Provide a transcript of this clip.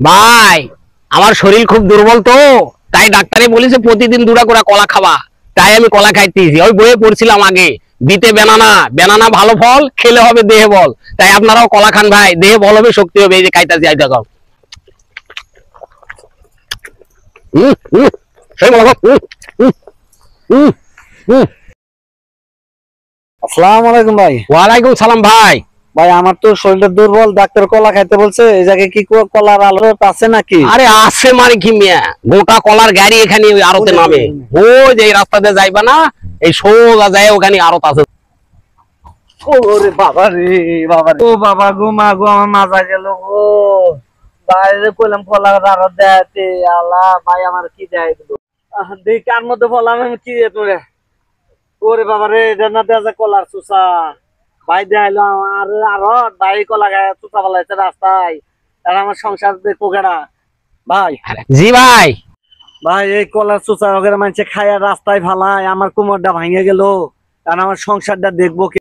ভাই আমার শরীর খুব দুর্বল তো, তাই ডাক্তারে বলেছে প্রতিদিন দুটা করে কলা খাবা। তাই আমি কলা খাইতেছি। ওই বইয়ে পড়ছিলাম আগে, বিতে বেনানা, বেনানা ভালো ফল, খেলে হবে দেহে বল। তাই আপনারাও কলা খান ভাই, দেহে বল হবে, শক্তি হবে। এই যে খাইতেছি, আই দেখো। সেই বলো। আসসালামু আলাইকুম ভাই। ওয়ালাইকুম সালাম ভাই। ভাই আমার তো শরীরটা দুর্বল, ডাক্তার কলা খাইতে বলছে। এই জায়গায় কি কলার আলো আছে নাকি? আরে আছে মানে কি মিয়া, গোটা কলার গাড়ি এখানে ওই আড়তে নামে। ওই যে এই রাস্তা দিয়ে যাইবা না, এই সোজা যায় ওখানে আড়ত আছে। ওরে বাবা রে বাবা রে। ও বাবা গো, মা গো, আমার মাজা গেল গো। বাইরে কইলাম কলার আলো দেতে, আল্লাহ ভাই আমার কি দেয় দিল। দেই কার মধ্যে বললাম আমি কি তোরে। ওরে বাবা রে, এটা না দেয়া যায় কলার চুষা। ভাই দেখাইলো আমার আড়ত, ভাই কলা গায়ে চুষা ফেলাইছে রাস্তায়। আর আমার সংসার দেখো কেডা ভাই? জি ভাই। ভাই এই কলার চুষা ওখানে মানুষে খায় রাস্তায় ফালায়, আমার কোমরটা ভাঙে গেল। আর আমার সংসারটা দেখবো।